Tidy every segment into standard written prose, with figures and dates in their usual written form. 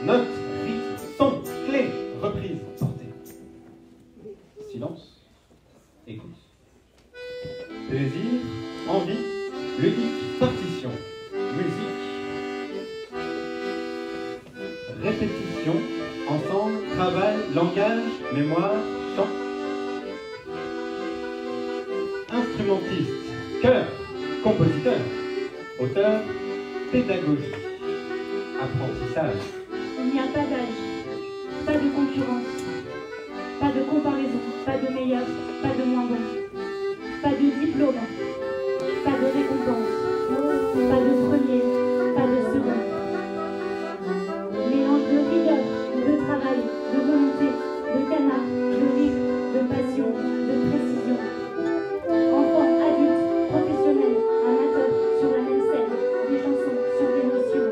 note, rythme, son, clé, reprise, portée. Silence, écoute. Plaisir, envie, ludique, partition, musique. Répétition, ensemble, travail, langage, mémoire, chant. Instrumentiste, chœur, compositeur, auteur, pédagogie, apprentissage. Il n'y a pas d'âge, pas de concurrence, pas de comparaison, pas de meilleur, pas de moins bon, pas de diplôme, pas de récompense, pas de premier, pas de second. Mélange de rigueur, de travail, de volonté, de canard, de rire, de passion, de précision. Enfant, adulte, professionnel, amateur, sur la même scène, des chansons sur des notions.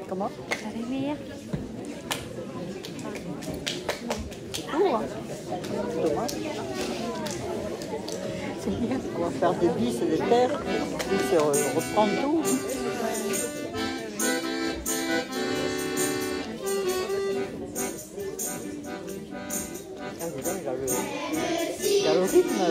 Comment? Ça va venir. C'est tout, hein? C'est dommage. C'est bien. On va faire des bis et des terres, puis reprendre tout. Ah, dis donc, il a le rythme.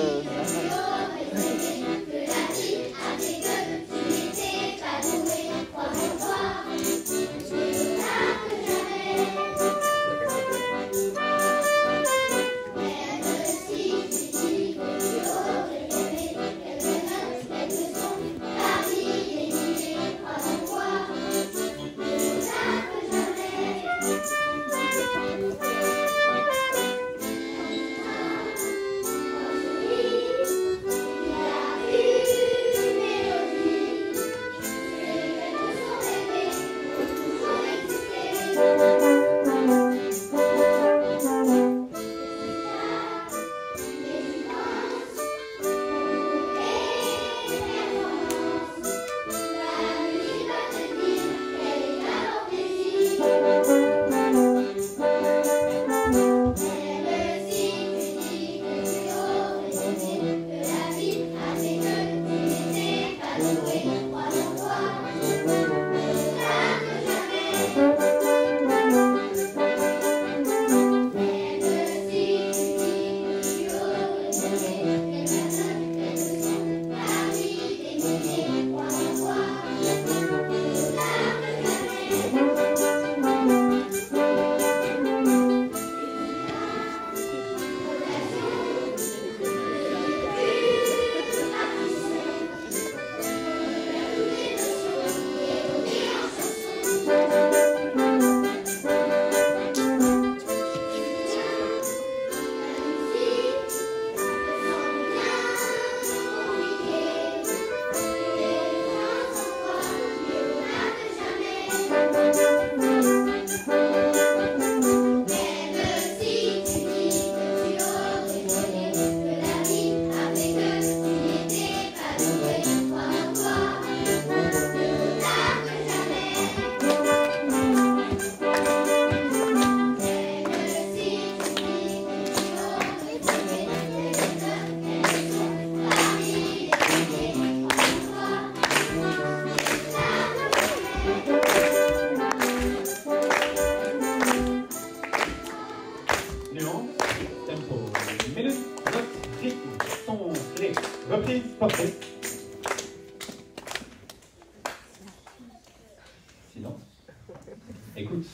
écoute.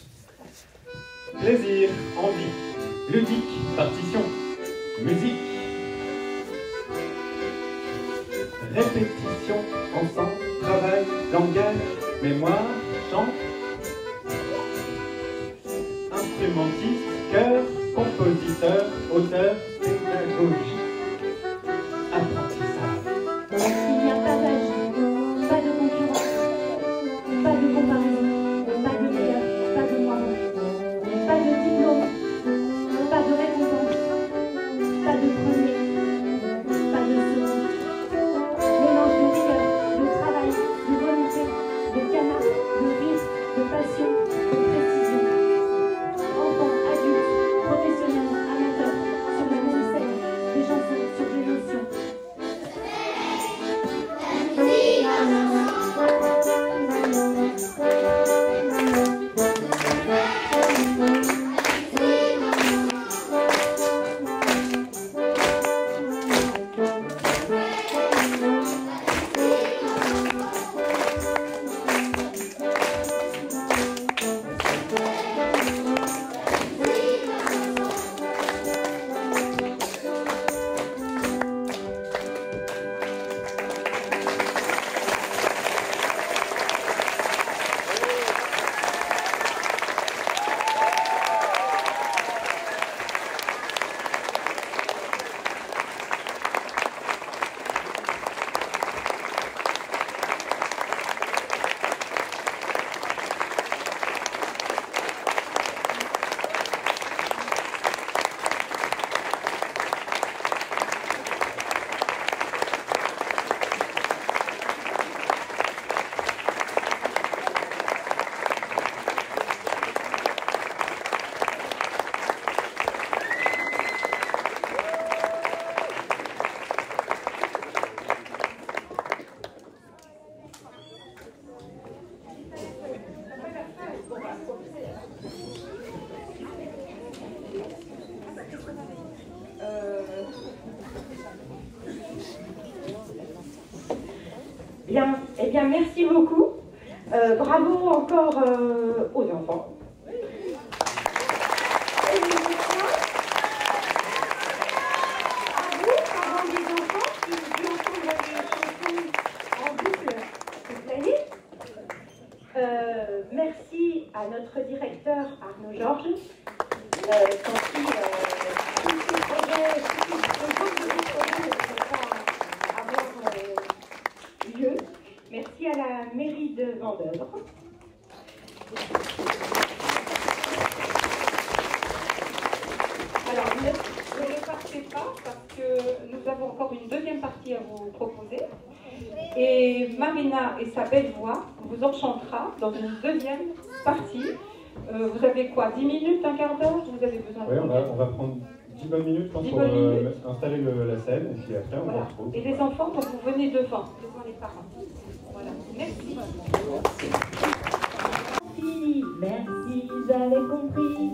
Plaisir, envie, ludique, partition, musique. Répétition, ensemble, travail, langage, mémoire, chant. Instrumentiste, chœur, compositeur, auteur, pédagogie. Apprentissage. Il n'y a pas d'âge, pas de concurrence, pas de comparaison, pas de meilleur, pas de moins bon, pas de diplôme, pas de récompense, pas de premier, pas de second. Mélange de rigueur, de travail, de volonté, de canard, de rire, de passion, de précision. Enfants, adultes, professionnels, amateurs, sur la même scène, des chansons sur des notions. Bien, eh bien, merci beaucoup. Bravo encore aux enfants. Et les enfants, à vous, parents des enfants, qui entendent les chansons en boucle toute l'année. Merci à notre directeur Arnaud Georges, sans qui tous ces projets, tous ces projets ne pourraient pas avoir lieu. Merci à la mairie de Vendeuvre. Alors, ne partez pas parce que nous avons encore une deuxième partie à vous proposer. Et Marina et sa belle voix vous enchantera dans une deuxième partie. Vous avez quoi, 10 minutes, un quart d'heure? Vous avez besoin de... Oui, on va prendre 10 bonnes minutes pour installer la scène, et puis après on voilà. se retrouve. Et les enfants, donc vous venez devant les parents. Voilà, merci. Merci, j'avais compris.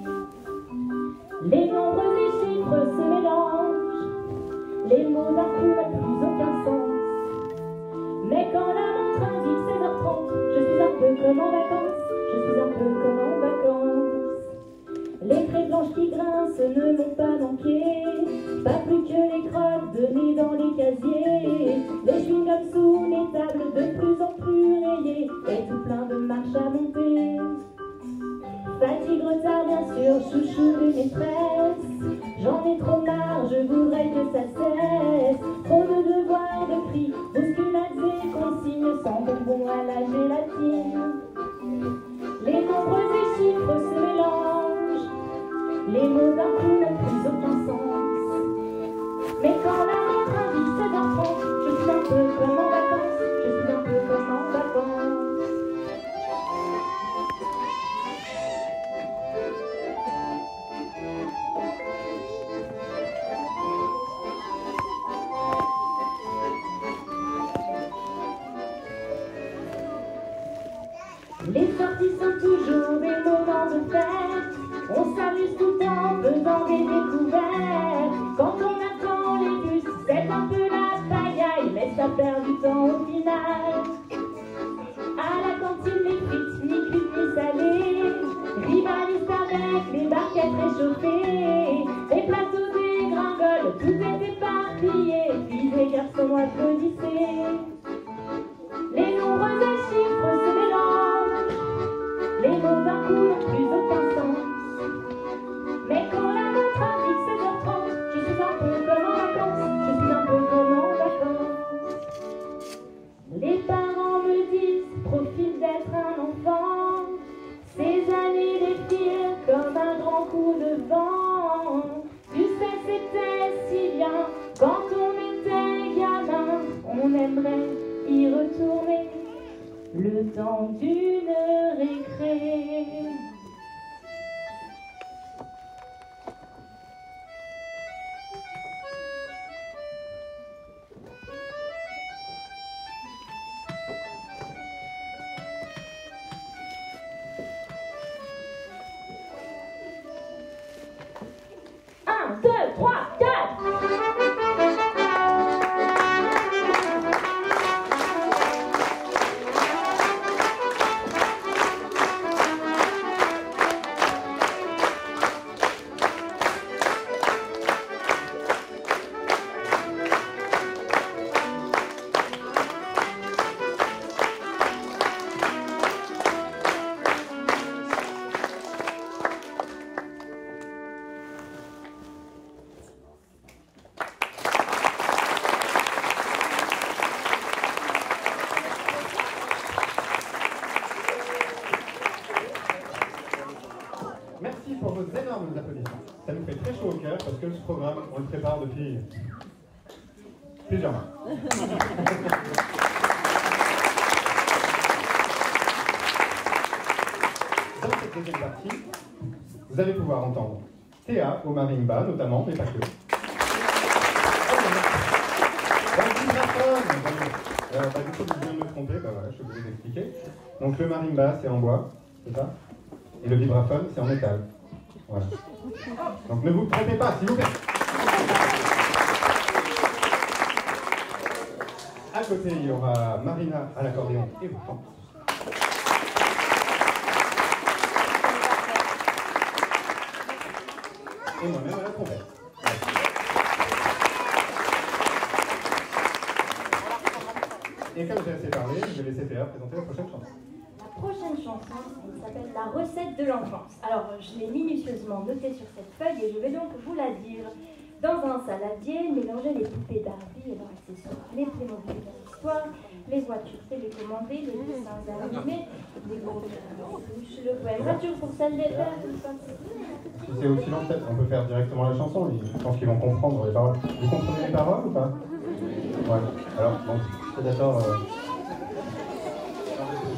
Les nombres et chiffres se mélangent. Les mots d'un coup n'ont plus aucun sens. Mais quand la montre indique 16h30, je suis un peu comme en vacances. Je suis un peu comme en vacances. Les traits blanches qui grincent ne m'ont pas manqué. Pas plus que les crottes données dans les casiers. Les chewing-gums sous les tables de plus en plus rayées. Et tout plein de marches à monter. Fatigue, retard, bien sûr, chouchou de maîtresse. J'en ai trop marre, je voudrais que ça cesse. Trop de devoirs, de cris, bousculades et consignes sans bonbons à la gélatine. Les nombres et chiffres se mélangent. Les mots d'un coup n'ont plus aucun sens. Mais quand la montre indique 7h30, je suis un peu comme en vacances. Je suis un peu comme en vacances. Les sorties sont toujours des moments de fête. On s'amuse tout en faisant des découvertes. Quand on attend les bus, c'est un peu la pagaille, mais ça perd du temps au final. À la cantine, les frites, ni cuites ni salées. applaudissez. Les nombreux chiffres se mélangent, les mots d'un coup n'ont plus aucun sens. Mais quand la montre indique 16h30, je suis un peu comme en vacances, je suis un peu comme en vacances. Les parents me disent, profite d'être un enfant. Ces années défilent comme un grand coup de vent. Tu sais, c'était si bien quand on était gamin. On aimerait y retourner le temps d'une récré. Un, deux, trois, quatre. Merci pour vos énormes applaudissements. Ça nous fait très chaud au cœur parce que ce programme, on le prépare depuis plusieurs mois. Dans cette deuxième partie, vous allez pouvoir entendre Théa au marimba notamment, mais pas que. Dans le vibraphone, du coup, je viens de me tromper, voilà, je vais vous expliquer. Donc le marimba, c'est en bois, c'est ça? Et le vibraphone, c'est en métal. Voilà. Donc ne vous trompez pas, s'il vous plaît. À côté, il y aura Marina à l'accordéon et au chant. Et moi-même à la trompette. Et comme j'ai assez parlé, je vais laisser Théa présenter la prochaine chanson. La prochaine chanson, elle s'appelle La recette de l'enfance. Alors, je l'ai minutieusement notée sur cette feuille et je vais donc vous la dire. Dans un saladier, mélangez les poupées Barbie et leurs accessoires, les Playmobil de l'histoire, les voitures télécommandées, les dessins animés, les gros touches, le poème nature pour celle des pères, tout ça. Si c'est aussi long, peut-être on peut faire directement la chanson. Je pense qu'ils vont comprendre les paroles. Vous comprenez les paroles ou pas? Ouais. Alors, bon, c'est d'accord.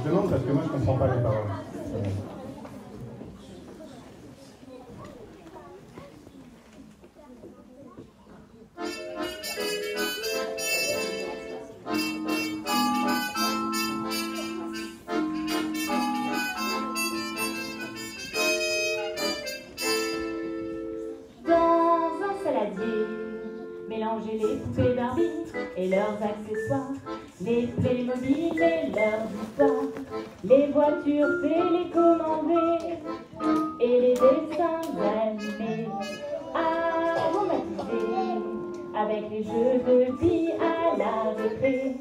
Je demande parce que moi je comprends pas les paroles. Mélangez les poupées Barbie et leurs accessoires, les Playmobil et leurs histoires, les voitures télécommandées et les dessins animés. Aromatisés avec les jeux de billes à la récré,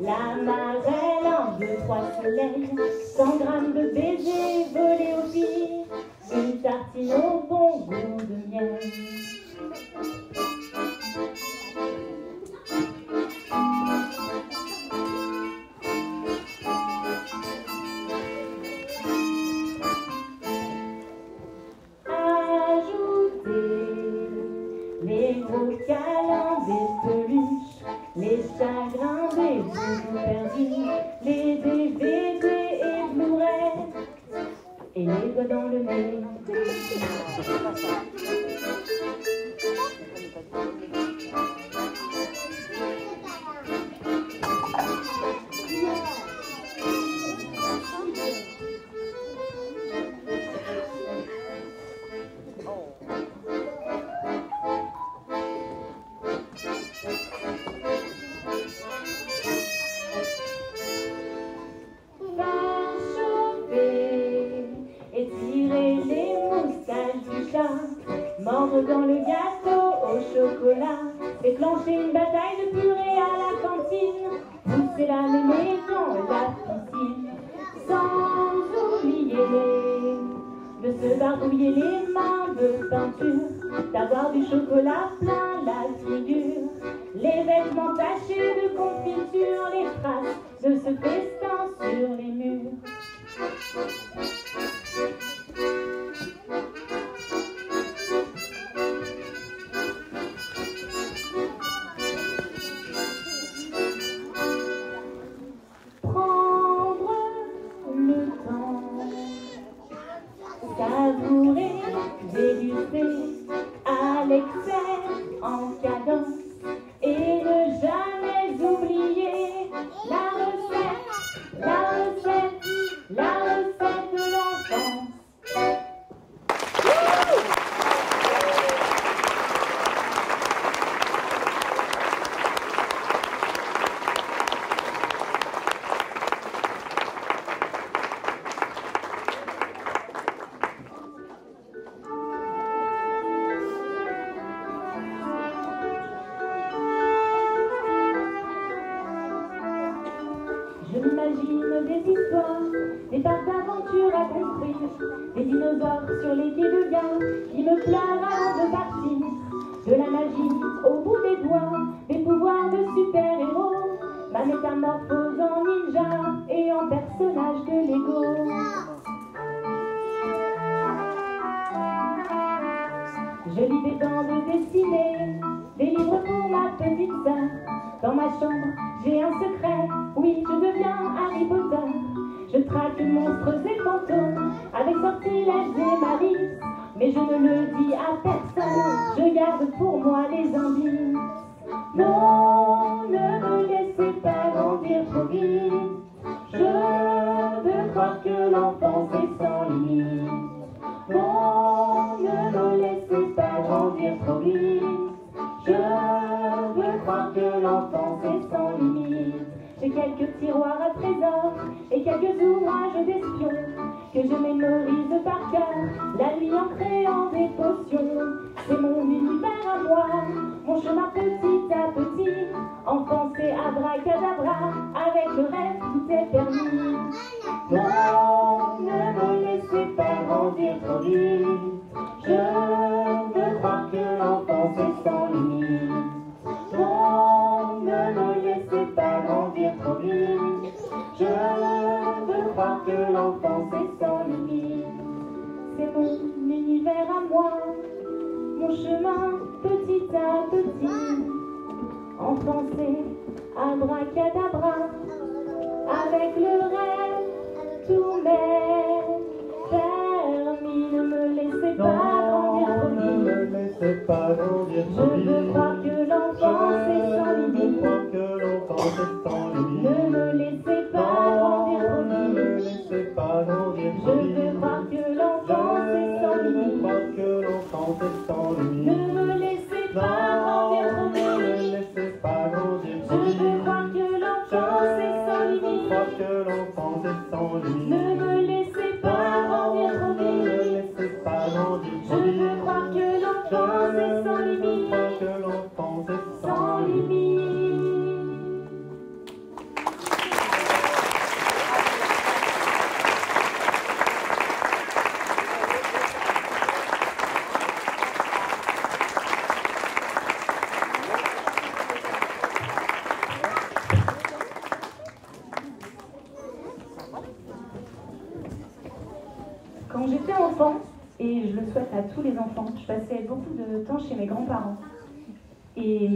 la marelle, 1, 2, 3 soleils, 100 grammes de baisers volés aux filles, une tartine au bon goût de miel. Les gros câlins des peluches, les chagrins des bouts perdus, les DVD et Blu-ray, et les doigts dans le nez. Mordre dans le gâteau au chocolat, déclencher une bataille de purée à la cantine, pousser la mémé dans la piscine, sans oublier de se barbouiller les mains de peinture, d'avoir du chocolat plein la figure, les vêtements tachés de confiture, les traces de ce festin sur les murs. Prendre le temps, savourer, déguster à l'excès en cadence et ne jamais oublier la recette, la recette, la recette de l'enfance. Je m'imagine des histoires, des parcs d'aventure à construire, des dinosaures sur les quais de gare qui me pleurent avant de partir, de la magie au bout des doigts, des pouvoirs de super-héros, ma métamorphose en ninja et en personnage de Lego. Je lis des bandes dessinées, des livres pour ma petite sœur. Dans ma chambre, j'ai un secret, oui, je deviens Harry Potter. Je traque monstres et fantômes, avec sortilèges et malice. Mais je ne le dis à personne, je garde pour moi les indices. Non, ne me laissez pas grandir trop vite. Je veux croire que l'enfance est sans limite. Non, ne me laissez pas grandir trop vite. Je veux croire que l'enfance est sans limite. J'ai quelques tiroirs à trésors et quelques ouvrages d'espions que je mémorise par cœur, la nuit en créant des potions. C'est mon univers à moi, mon chemin petit à petit, enfoncé abracadabra, avec le rêve tout est permis. Non, ne me laissez pas grandir trop vite. Je veux croire que l'enfance est sans limite. Non, ne me laissez pas grandir trop vite. Je veux croire que l'enfance est sans limite. C'est mon univers à moi, mon chemin petit à petit, enfoncé abracadabra, avec le rêve tout m'est permis. Ne me laissez pas grandir trop vite. Je veux croire que l'enfance est sans limite. Ne me laissez pas grandir trop vite. Je veux croire que l'enfance est sans limite. Ne me laissez pas grandir trop vite. Je veux croire que l'enfance est sans limite. Ne me laissez pas grandir trop vite. Je veux croire que l'enfance est sans limite. Sans limite. Quand j'étais enfant, et je le souhaite à tous les enfants, je passais beaucoup de temps chez mes grands-parents. Et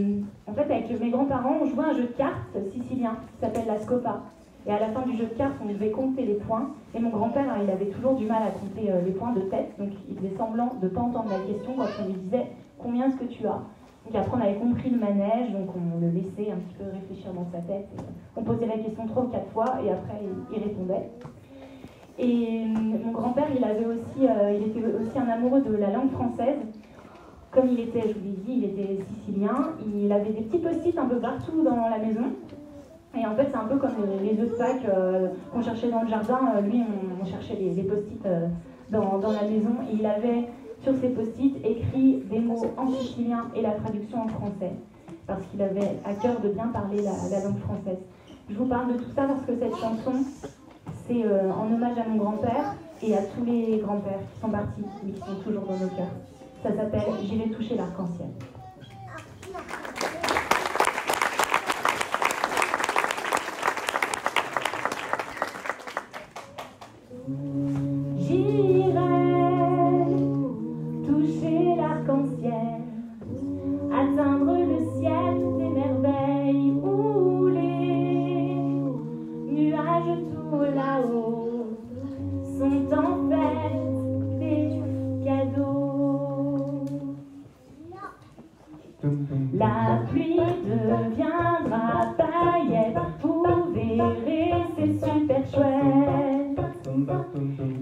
en fait, avec mes grands-parents, on jouait à un jeu de cartes sicilien qui s'appelle la Scopa. Et à la fin du jeu de cartes, on devait compter les points. Et mon grand-père, il avait toujours du mal à compter les points de tête. Donc il faisait semblant de ne pas entendre la question quand on lui disait « Combien est-ce que tu as ?» Donc après, on avait compris le manège, donc on le laissait un petit peu réfléchir dans sa tête. On posait la question 3 ou 4 fois et après, il répondait. Et mon grand-père, il était aussi un amoureux de la langue française. Comme il était, je vous l'ai dit, il était sicilien, il avait des petits post-it un peu partout dans la maison. Et en fait, c'est un peu comme les œufs de Pâques qu'on cherchait dans le jardin. Lui, on cherchait les post-it dans la maison. Et il avait, sur ces post-it, écrit des mots en sicilien et la traduction en français. parce qu'il avait à cœur de bien parler la langue française. Je vous parle de tout ça parce que cette chanson, c'est en hommage à mon grand-père et à tous les grands-pères qui sont partis mais qui sont toujours dans nos cœurs. Ça s'appelle « J'irai toucher l'arc-en-ciel ». La pluie deviendra paillette, vous verrez, c'est super chouette.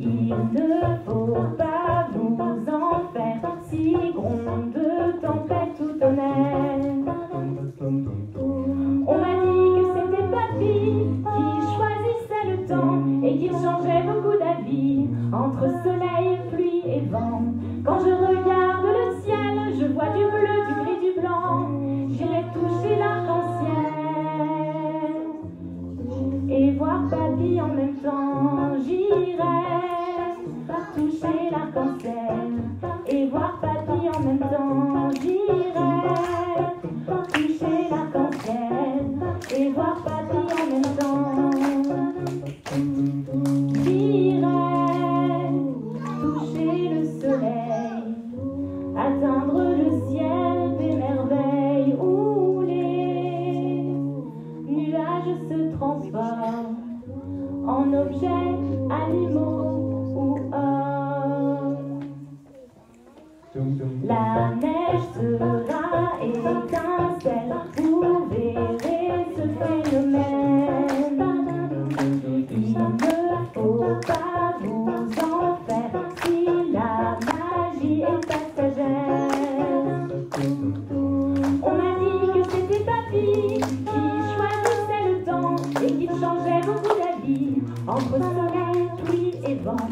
Il ne faut pas vous en faire, si gronde de tempête tout honnête. On m'a dit que c'était papy qui choisissait le temps et qu'il changeait beaucoup d'avis entre soleil, pluie et vent. Quand je regarde le ciel, je vois du bleu, du gris, du blanc. J'irai toucher l'arc-en-ciel et voir papy en même temps. J'irai toucher l'arc-en-ciel et voir papy en même temps. J'irai toucher l'arc-en-ciel et voir papy en même temps. J'irai toucher le soleil, atteindre le ciel des merveilles où les nuages se transforment en objets, animaux ou hommes. La neige sera étincelle, vous verrez ce phénomène. Il ne faut pas vous en faire si la magie est passagère. On m'a dit que c'était papy qui choisissait le temps et qu'il changeait beaucoup d'avis entre soleil, pluie et vent.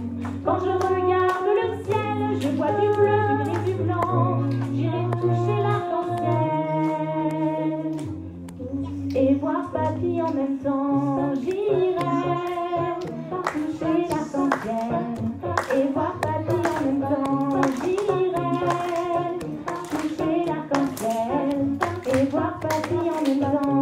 Quand je regarde le ciel, je vois du bleu, du gris, du blanc. J'irai toucher l'arc-en-ciel et voir papy en même temps. J'irai toucher l'arc-en-ciel et voir papy en même temps. J'irai toucher l'arc-en-ciel et voir papy en même temps.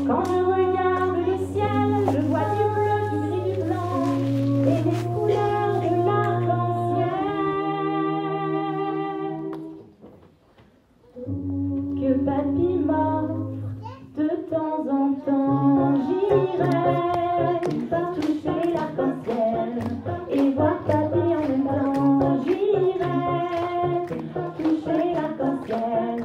Quand je regarde le ciel, je vois du bleu, du gris, du blanc et les couleurs de l'arc-en-ciel. Que papy m'offre de temps en temps. J'irai toucher l'arc-en-ciel et voir papy en même temps. J'irai toucher l'arc-en-ciel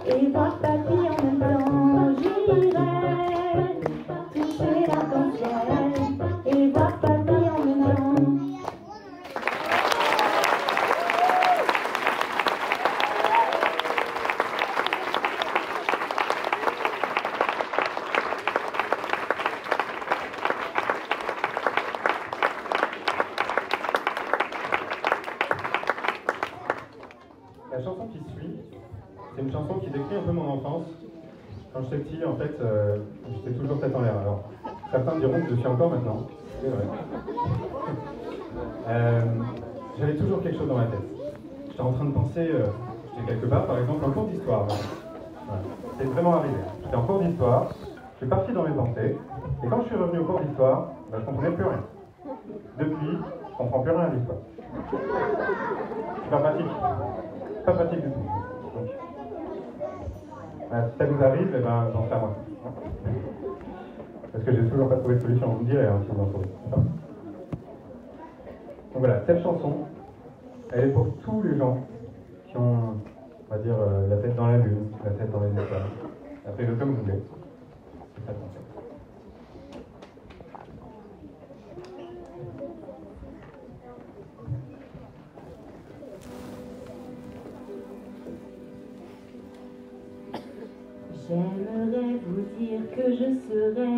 et voir papy en même temps. J'irai toucher l'arc-en-ciel et voir papy en même temps. La chanson qui suit, c'est une chanson qui décrit un peu mon enfance. Quand j'étais petit, en fait, j'étais toujours tête en l'air. Alors, certains diront que je suis encore maintenant. C'est vrai. J'avais toujours quelque chose dans ma tête. J'étais en train de penser, j'étais quelque part, par exemple, en cours d'histoire. Voilà. C'est vraiment arrivé. J'étais en cours d'histoire, je suis parti dans mes pensées, et quand je suis revenu au cours d'histoire, ben, je ne comprenais plus rien. Depuis, je ne comprends plus rien à l'histoire. C'est pas pratique. Pas pratique du tout. Donc, si ça vous arrive, eh ben, pensez à moi. Parce que j'ai toujours pas trouvé de solution, vous me direz hein, si vous en trouvez. Donc voilà, cette chanson, elle est pour tous les gens qui ont, on va dire, la tête dans la lune, la tête dans les étoiles. Appelez-le comme vous voulez. C'est ça le concept. J'aimerais vous dire que je serai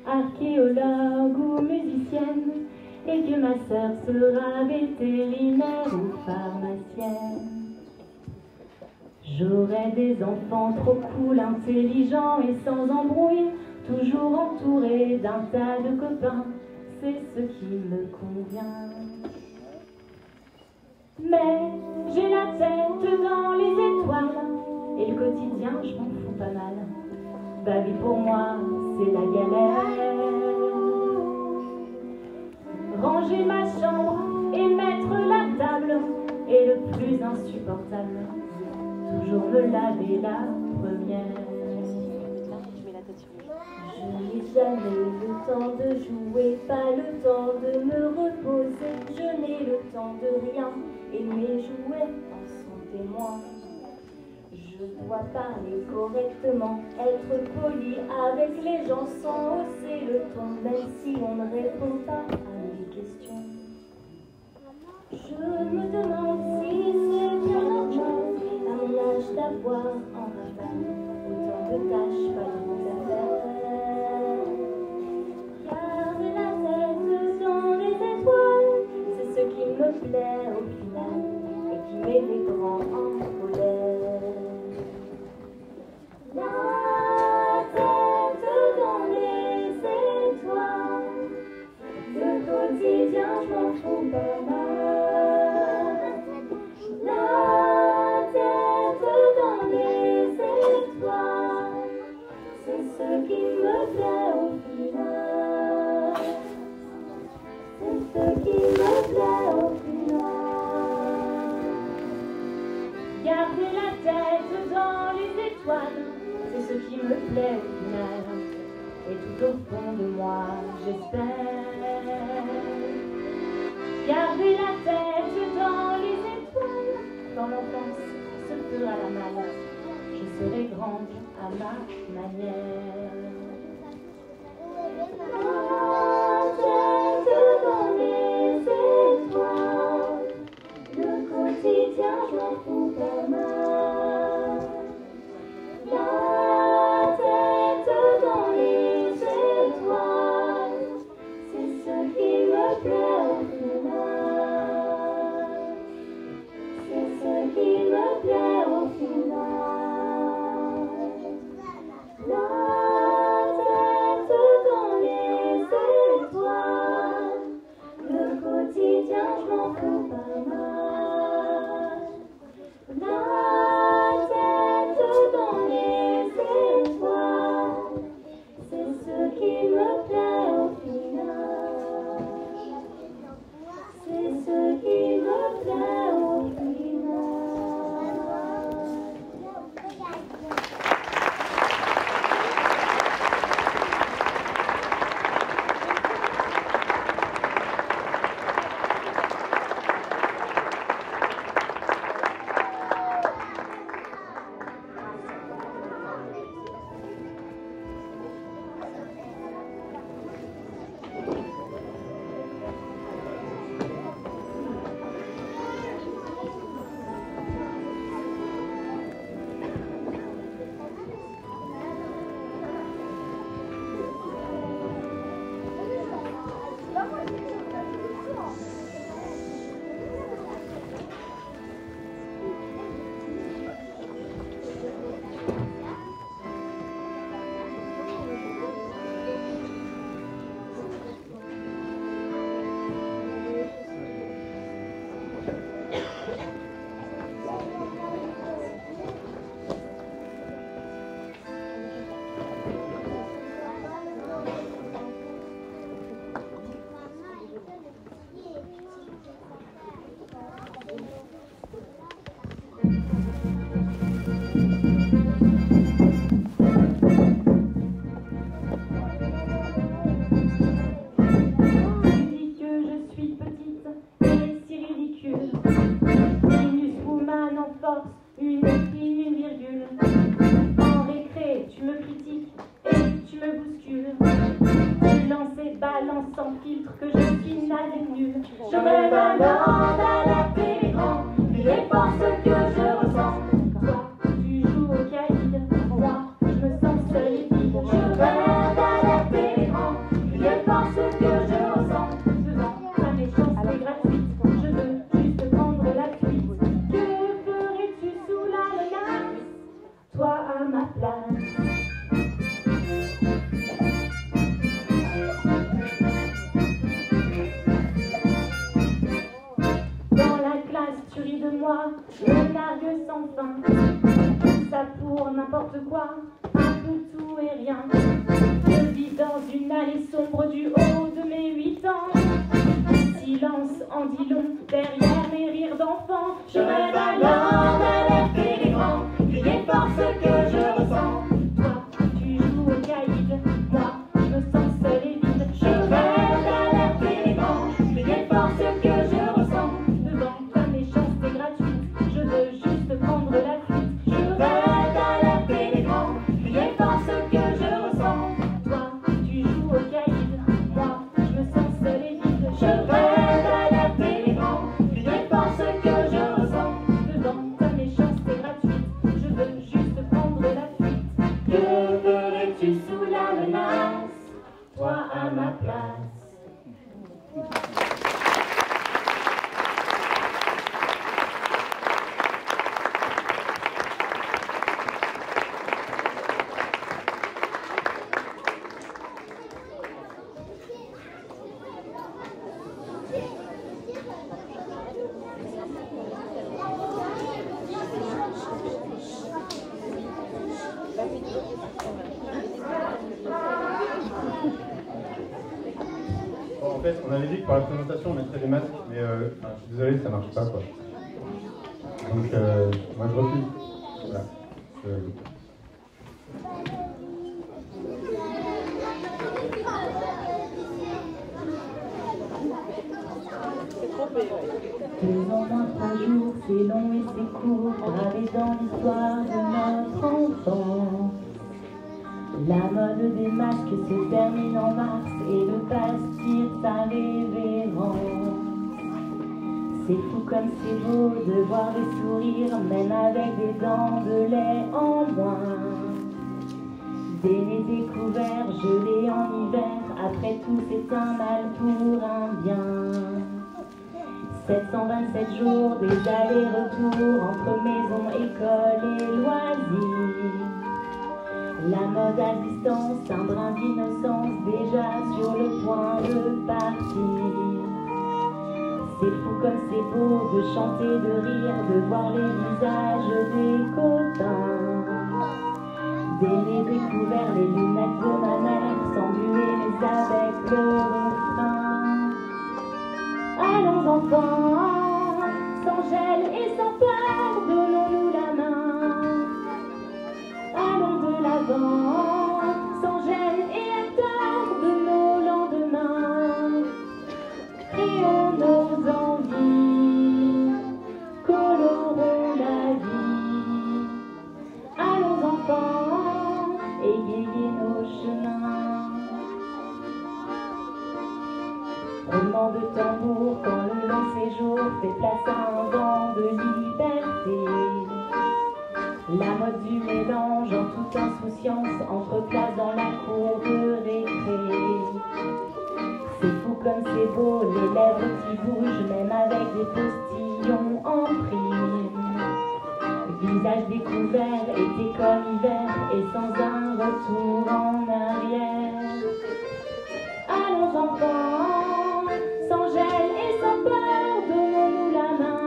archéologue ou musicienne et que ma sœur sera vétérinaire ou pharmacienne. J'aurais des enfants trop cool, intelligents et sans embrouille, toujours entourés d'un tas de copains, c'est ce qui me convient. Mais j'ai la tête dans les étoiles, et le quotidien, je m'en fous pas mal. Bah oui, pour moi, c'est la galère. Ranger ma chambre et mettre la table est le plus insupportable. Toujours me laver la première. Je n'ai jamais le temps de jouer, pas le temps de me reposer. Je n'ai le temps de rien et mes jouets en sont témoins. Je dois parler correctement, être poli avec les gens sans hausser le ton, même si on ne répond pas à mes questions. Je me demande si c'est bien normal à mon âge d'avoir en rafale autant de tâches, pas de affaires. Garder la tête dans les étoiles, c'est ce qui me plaît au final et qui met les grands en colère. La tête dans les étoiles, le quotidien, je m'en fous pas mal. La tête dans les étoiles, c'est ce qui me plaît au final. C'est ce qui me plaît au final. Garder la tête dans les étoiles, c'est ce qui me plaît au final. Et tout au fond de moi, j'espère garder la tête dans les étoiles. Quand l'enfance se fera la malle, je serai grande à ma manière. La tête dans les étoiles, le quotidien, je m'en fous pas mal. La tête dans les étoiles, c'est ce qui me plaît au final. C'est ce qui me plaît au final. La tête dans les étoiles, le quotidien, je m'en fous pas mal. La tête dans les étoiles, c'est ce qui me plaît au final. C'est ce qui me plaît au final. moi, le nargue sans fin. Ça pour n'importe quoi, un peu tout et rien. Je vis dans une allée sombre du haut de mes 8 ans. Silence en dit long derrière mes rires d'enfants. Je rêve alors d'alerter les grands, crier fort ce que je ressens. Toi, tu joues au caïd, moi, je me sens seule et vide. Je rêve d'alerter les grands, crier fort ce que je ressens. Devant ta méchanceté gratuite, je veux juste prendre la fuite. Je rêve d'alerter les grands, crier fort ce que je ressens. Toi, tu joues au caïd, moi, je me sens seule et vide. Je rêve d'alerter les grands, crier fort ce que je ressens. Devant ta méchanceté gratuite, je veux juste prendre la fuite. Que ferais-tu sous la menace, toi à ma place? Bon, en fait, on avait dit que pour la présentation, on mettrait des masques, mais je suis désolé, ça marche pas, quoi. Donc, moi, je refuse. Voilà. Deux ans, 3 jours, c'est long et c'est court, gravé dans l'histoire de notre enfance. La mode des masques se termine en mars et le passe tire sa révérence. C'est fou comme c'est beau de voir des sourires, même avec des dents de lait en moins. Des nez découverts, gelés en hiver, après tout c'est un mal pour un bien. 727 jours, des allers-retours entre maison, école et loisirs. La mode à distance, un brin d'innocence, déjà sur le point de partir. C'est fou comme c'est beau de chanter, de rire, de voir les visages des copains. Des nez découverts, les lunettes de ma mère, sans buer mais avec le refrain. Allons enfants, sans gel et sans peur, donnons-nous la main. Allons de l'avant, sans gêne et hectare de nos lendemains. Créons nos envies, colorons la vie. Allons enfants, égayez nos chemins. Roulement de tambour quand le long séjour fait place à un vent de liberté. La mode du mélange en toute insouciance entre classes dans la cour de récré. C'est fou comme c'est beau, les lèvres qui bougent même avec des postillons en prime. Visage découvert, été comme hiver et sans un retour en arrière. Allons enfants, sans gel et sans peur, donnons-nous la main.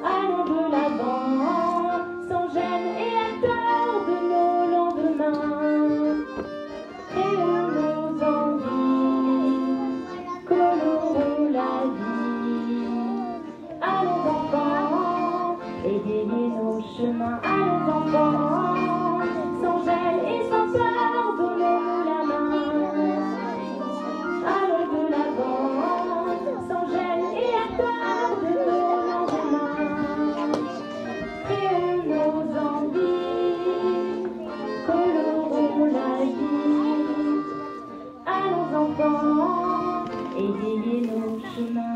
Allons de l'avant, sans gêne et hectare de nos lendemains. Créons nos envies, colorons la vie. Allons enfants, égayez nos chemins. Allons enfants, sans gel et sans peur, donnons-nous la main. Allons de l'avant, sans gêne et hectare de nos lendemains. Créons nos envies, colorons la vie. Allons enfants, égayez nos chemins.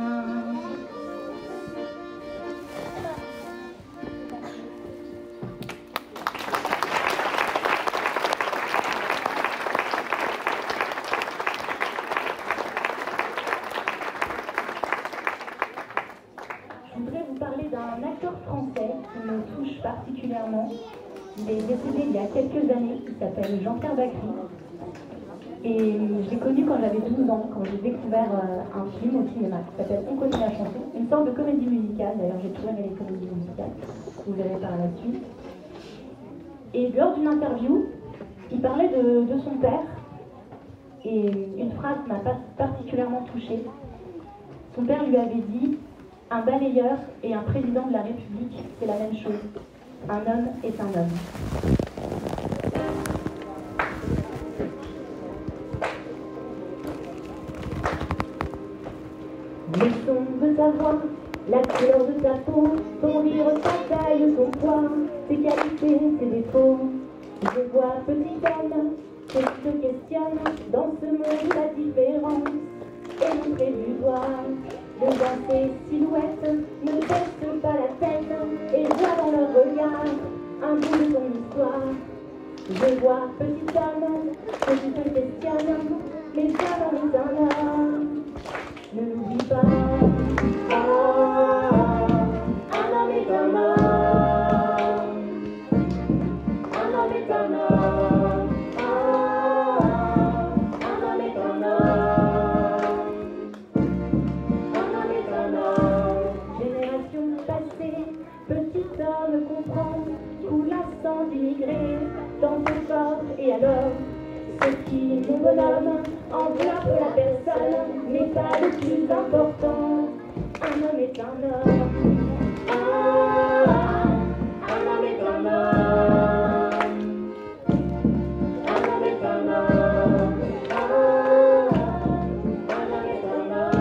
Je voudrais vous parler d'un acteur français qui me touche particulièrement. Il est décédé il y a quelques années, il s'appelle Jean-Pierre Bacry. Et je l'ai connu quand j'avais 12 ans, quand j'ai découvert un film au cinéma qui s'appelle On connaît la chanson, une sorte de comédie musicale. D'ailleurs, j'ai toujours aimé les comédies musicales, vous verrez par la suite. Et lors d'une interview, il parlait de son père, et une phrase m'a particulièrement touchée. Son père lui avait dit « Un balayeur et un président de la République, c'est la même chose. Un homme est un homme. » Le son de ta voix, la couleur de ta peau, ton rire, ta taille, ton poids, tes qualités, tes défauts. Je vois petite Anne, que tu te questionnes dans ce monde la différence. Et montrer du doigt, devant tes silhouettes, ne baisse pas la tête et vois dans leur regard un bout de ton histoire. Je vois petite Anne, que tu te questionnes, mais jamais un homme. Ne l'oublie pas, un homme est un homme. Un homme est un homme. Un homme est un homme. Un homme est un homme. Génération passée, petit homme comprend, coule à sang d'immigrés dans ton corps et alors. Ce qui, mon bonhomme, enveloppe la personne, n'est pas le plus important. Un homme est un homme. Un homme est un homme. Un homme est un homme. Un homme est un homme.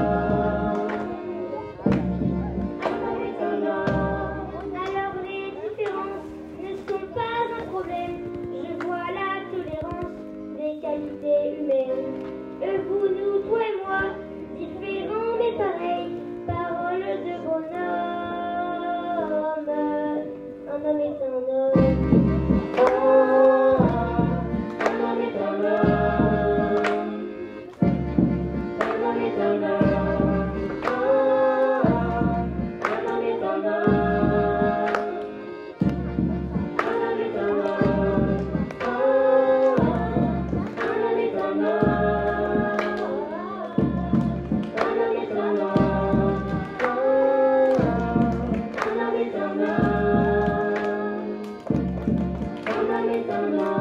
Un homme est un homme. Alors les différences ne sont pas un problème. Je vois la tolérance des qualités humaines. Vous, nous, toi et moi, différents mais pareils, parole de bonhomme. Un homme est un homme. Un homme est un homme. Un homme est un homme. Un homme est un homme. Un homme est un homme. Un homme est un homme. Un homme est un homme. Un homme est un homme. Un homme est un homme.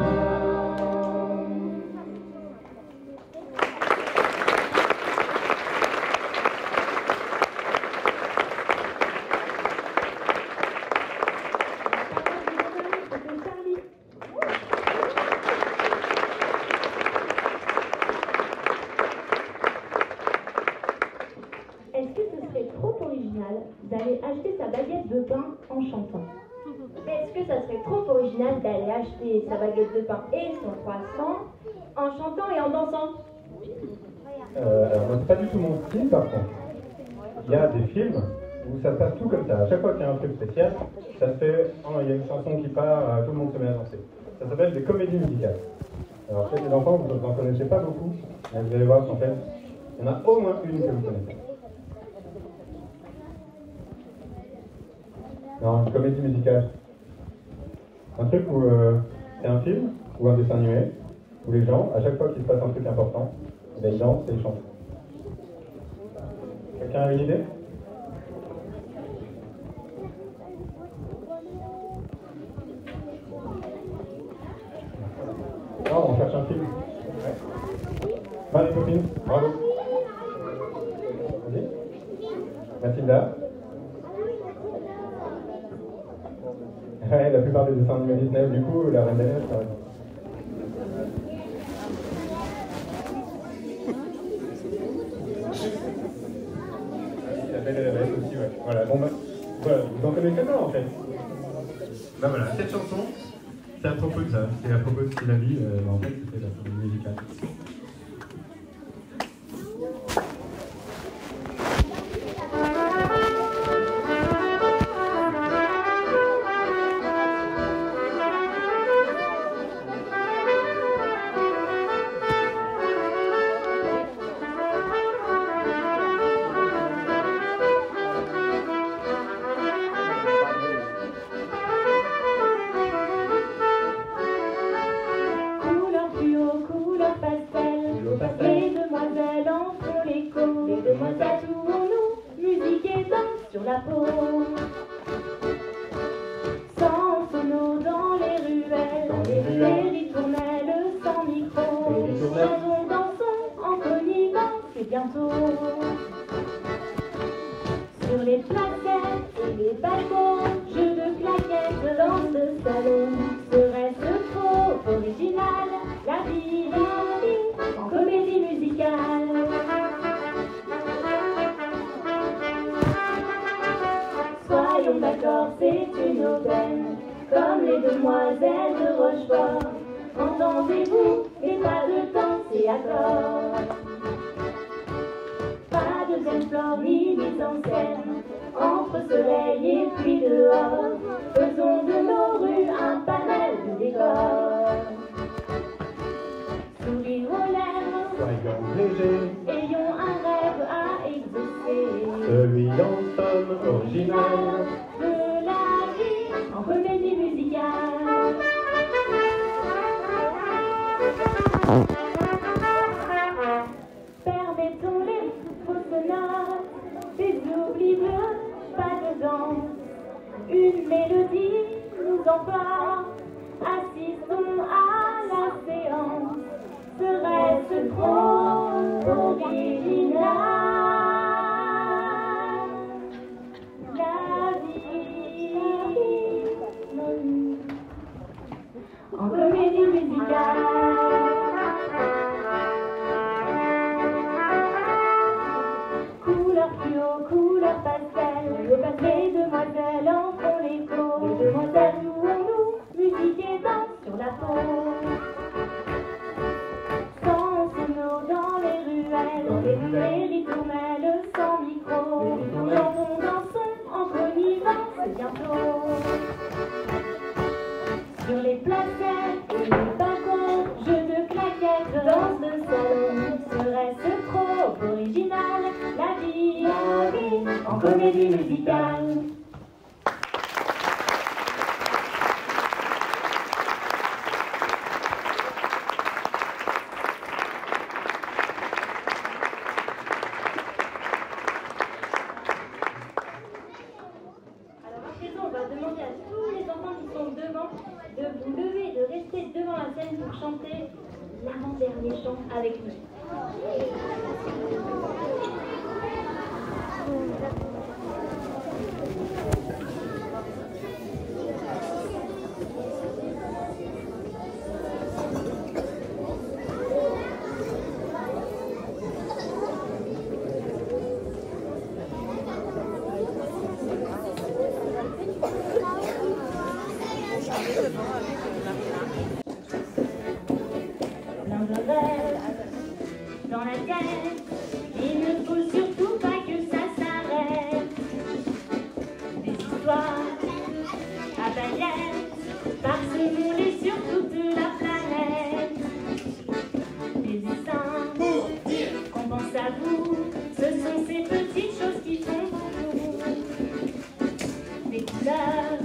Est-ce que ce serait trop original d'aller acheter sa baguette de pain en chantant? Est-ce que ça serait trop original d'aller acheter sa baguette de pain et son croissant en chantant et en dansant? Alors, moi, c'est pas du tout mon style, par contre. Il y a des films où ça se passe tout comme ça. À chaque fois qu'il y a un truc spécial, ça se fait. Oh, il y a une chanson qui part, tout le monde se met à danser. Ça s'appelle des comédies musicales. Alors, peut-être les enfants, vous n'en connaissez pas beaucoup, mais vous allez voir qu'en fait, il y en a au moins une que vous connaissez. Non, une comédie musicale. Un truc où c'est un film ou un dessin animé où les gens, à chaque fois qu'il se passe un truc important, ils dansent et ils chantent. Quelqu'un a une idée? Non, on cherche un film. Ouais. Pas les copines, bravo. Vas-y. Mathilda. Ouais, la plupart des dessins animés Disney, du coup, la Reine des Neiges, par exemple. La Belle et la Bête aussi, ouais. Voilà, bon bah, voilà, vous en connaissez pas en fait. Bah voilà, cette chanson, c'est à propos de ça, c'est à propos de ce qu'il a dit, en fait, c'était la comédie musicale. Couleur fluo, couleur pastel. Chantons, dansons en connivence, c'est bientôt. Sur les plaquettes et les balcons, jeux de claquettes dans le salon. Serait-ce trop original, la vie en comédie musicale? Soyons d'accord, c'est une aubaine, comme les demoiselles de Rochefort. Entendez-vous, mais pas de temps, c'est accord. Pas de belle flore ni mise en scène, entre soleil et pluie dehors. Faisons de nos rues un panel de décors. Sourire aux lèvres, soyons légers, ayons un rêve à exaucer. celui en somme original. De la vie en comédie musicale. Permettons les fausses notes, des oublis bleus, pas de danse. Une mélodie nous emporte, assistons à la séance. Serait-ce trop original? La vie en comédie musicale. Couleur fluo, couleur pastel, les demoiselles en font l'écho. Les demoiselles jouons-nous, musique et danse sur la peau. Sans sonore dans les ruelles, les ritournelles sans micro. Chantons, dansons en connivence, c'est bientôt. Sur les placettes et les balcons, jeux de claquettes, danse de salon. Serait-ce trop original, la vie en comédie musicale? Alors à présent, on va demander à tous les enfants qui sont devant de vous lever, de rester devant la scène pour chanter l'avant-dernier chant avec nous. Plein de rêves dans la tête, il ne faut surtout pas que ça s'arrête. Des histoires à paillettes, parsemons-les sur toute la planète. Des dessins, qu'on pense à vous, ce sont ces petites choses qui font beaucoup. Des couleurs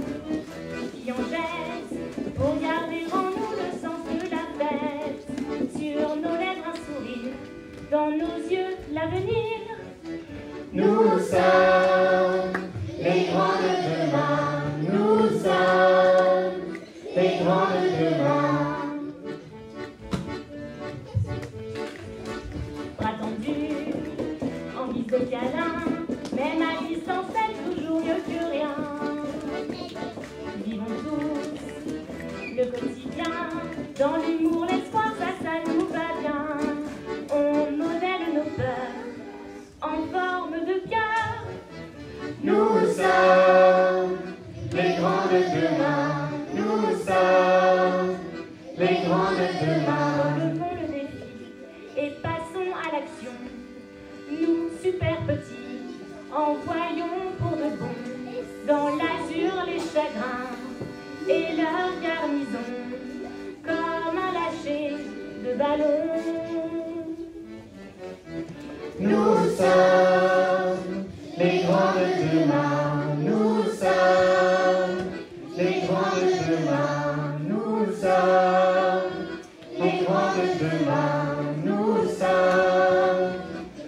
qui en jettent pour garder en nous le sens de la fête. Sur nos lèvres un sourire, dans nos yeux l'avenir. Nous sommes les grands de demain, nous sommes les grands de demain. Bras tendus, en guise de câlin, même à distance c'est toujours mieux que rien. Vivons tous le quotidien, dans l'humour, l'espoir, ça nous va bien. On modèle nos peurs en forme de cœur. Nous sommes les grands de demain, nous sommes les grands de demain. Relevons le défi et passons à l'action. Nous, super petits, envoyons pour de bon dans l'azur les chagrins et leur garnison comme un lâcher de ballon. Nous sommes les grands de demain, nous sommes les grands de demain, nous sommes les grands de demain, nous sommes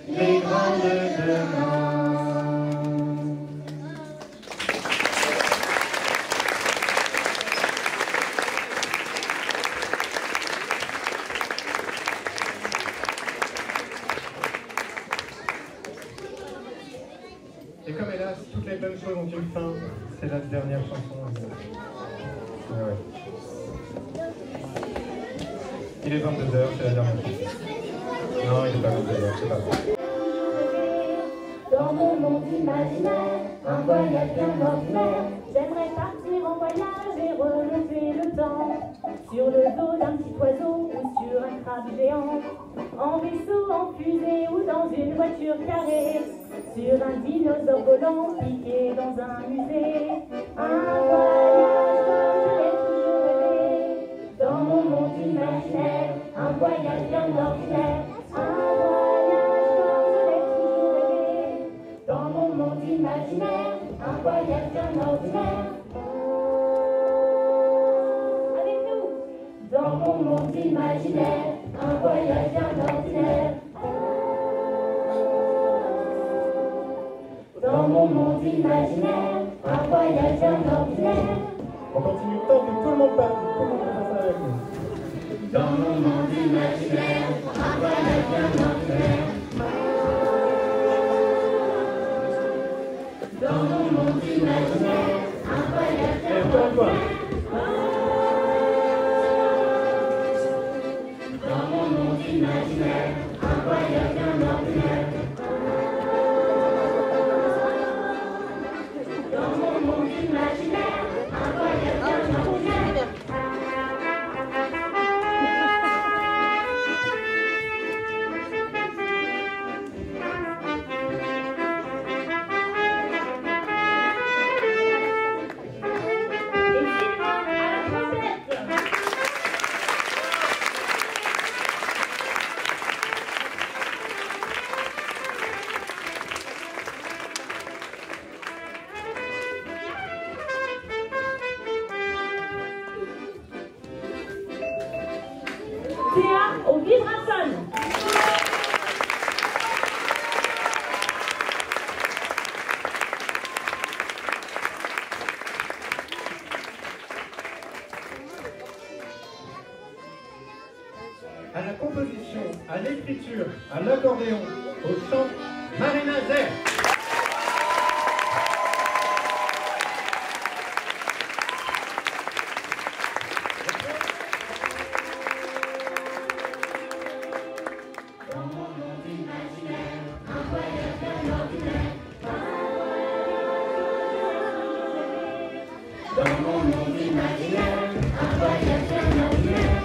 les grands de demain. comme hélas, toutes les bonnes choses ont une fin, c'est la dernière chanson. Ouais. Il est 22h, c'est la dernière chanson. Non, il n'est pas 22h, c'est pas vrai. Dans mon monde imaginaire, un voyage bien ordinaire. J'aimerais partir en voyage et remonter le temps. Sur le dos d'un petit oiseau ou sur un crabe géant. En vaisseau, en fusée ou dans une voiture carrée. Sur un dinosaure volant piqué dans un musée. Un voyage comme je l'ai toujours rêvé. Dans mon monde imaginaire, un voyage bien ordinaire. Dans mon monde imaginaire, un voyage bien ordinaire. Avec nous. Dans mon monde imaginaire, un voyage bien ordinaire. Dans mon monde imaginaire, un voyage bien ordinaire. On continue tant que tout le monde parle, tout le monde fait ça avec nous. Dans mon monde imaginaire, un voyage bien ordinaire. Dans mon monde imaginaire, un voyage bien ordinaire. Dans mon monde imaginaire, un voyage bien ordinaire. Dans mon monde imaginaire, un voyage bien ordinaire. Théa au vibraphone. À la composition, à l'écriture, à l'accordéon, au chant, Marina Zer. Dans mon monde imaginaire, un voyage bien ordinaire. Dans mon monde imaginaire, un voyage bien ordinaire.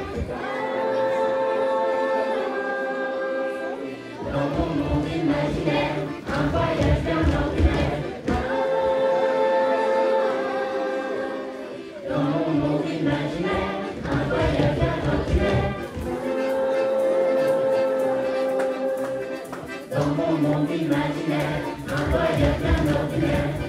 Dans mon monde imaginaire, un voyage bien ordinaire. Dans mon monde imaginaire, un voyage bien ordinaire.